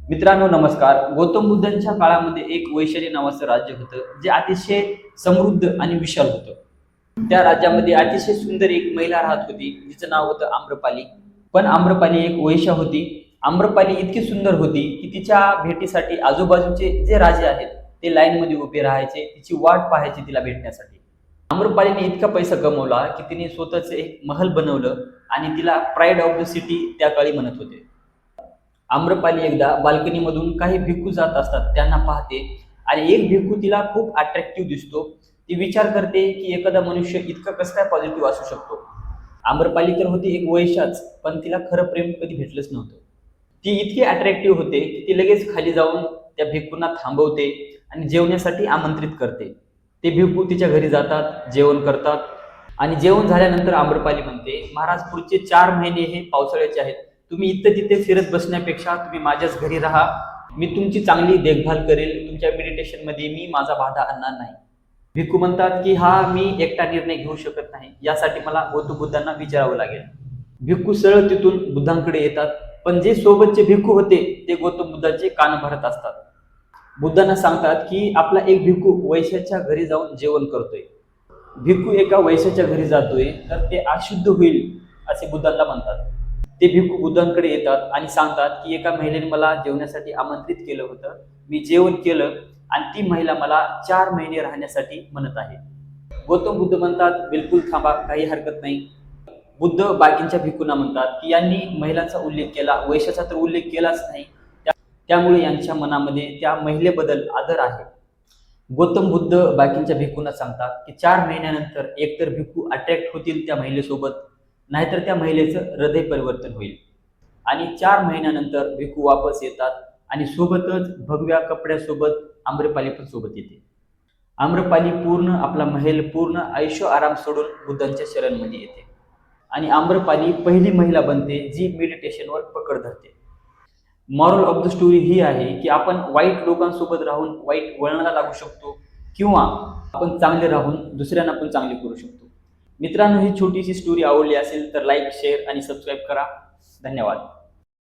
मित्रांनो नमस्कार. गौतम बुद्धांच्या काळामध्ये एक वैशाली नावाचं राज्य होतं जे अतिशय समृद्ध आणि विशाल होतं. त्या राज्यामध्ये अतिशय सुंदर एक महिला राहत होती जिचं नाव होतं आम्रपाली. पण आम्रपाली एक वैश्या होती. आम्रपाली इतकी सुंदर होती की तिच्या भेटीसाठी आजूबाजूचे जे राजे आहेत ते लाईन मध्ये उभे राहायचे, तिची वाट पाहायची तिला भेटण्यासाठी. आम्रपालीने इतका पैसा कमवला की तिने स्वतःच एक महल बनवलं आणि तिला प्राईड ऑफ द सिटी त्या काळी म्हणत होते. आम्रपाली एकदा बाल्कनीमधून काही भिक्खू जात असतात त्यांना पाहते आणि एक भिक्खू तिला खूप अट्रॅक्टिव्ह दिसतो. ती विचार करते की एखादा मनुष्य इतका कसं काय पॉझिटिव्ह असू शकतो. आम्रपाली तर होती एक वैश्याच, पण तिला खरं प्रेम कधी भेटलंच नव्हतं. ती इतकी अट्रॅक्टिव्ह होते की ती लगेच खाली जाऊन त्या भिक्खूंना थांबवते आणि जेवण्यासाठी आमंत्रित करते. ते भिक्खू तिच्या घरी जातात, जेवण करतात आणि जेवण झाल्यानंतर आम्रपाली म्हणते, महाराज पुढचे 4 महिने हे पावसाळ्याचे आहेत. तुम्ही इथं तिथे फिरत बसण्यापेक्षा तुम्ही माझ्याच घरी राहा. मी तुमची चांगली देखभाल करेल. तुमच्या मेडिटेशन मध्ये मी माझा बाधा आणणार नाही. भिक्खू म्हणतात की हा मी एकटा निर्णय घेऊ शकत नाही, यासाठी मला गौतम बुद्धांना विचारावं लागेल. भिक्खू सरळ तिथून बुद्धांकडे येतात, पण जे सोबतचे भिक्खू होते ते गौतम बुद्धांचे कान भरत असतात. बुद्धांना सांगतात की आपला एक भिक्खू वैश्याच्या घरी जाऊन जेवण करतोय. भिक्खू एका वैश्याच्या घरी जातोय तर ते अशुद्ध होईल असे बुद्धांना म्हणतात. ते भिक्खू बुद्धांकडे येतात आणि सांगतात की एका महिलेने मला जेवण्यासाठी आमंत्रित केलं होतं, मी जेवण केलं आणि ती महिला मला 4 महिने राहण्यासाठी म्हणत आहे. गौतम बुद्ध म्हणतात बिलकुल थांबा, काही हरकत नाही. बुद्ध बाकींच्या भिक्खूंना म्हणतात की यांनी महिलांचा उल्लेख केला, वैश्याचा तर उल्लेख केलाच नाही, त्यामुळे यांच्या मनामध्ये त्या महिलेबद्दल आदर आहे. गौतम बुद्ध बाकींच्या भिक्खूंना सांगतात की 4 महिन्यानंतर एकतर भिक्खू अट्रॅक्ट होतील त्या महिलेसोबत, नाहीतर त्या महिलेचं हृदय परिवर्तन होईल. आणि 4 महिन्यानंतर भिक्खू वापस येतात आणि सोबतच भगव्या कपड्यासोबत आम्रपाली पण सोबत येते. आम्रपाली पूर्ण आपला महल, पूर्ण आयुष्य आराम सोडून बुद्धांच्या शरणमध्ये येते आणि आम्रपाली पहिली महिला बनते जी मेडिटेशनवर पकड धरते. मॉरल ऑफ द स्टोरी ही आहे की आपण वाईट लोकांसोबत राहून वाईट वळणाला लागू शकतो किंवा आपण चांगले राहून दुसऱ्यांना पण चांगले करू शकतो. मित्रांनो, ही छोटीशी स्टोरी आवडली असेल तर लाईक, शेअर आणि सबस्क्राईब करा. धन्यवाद.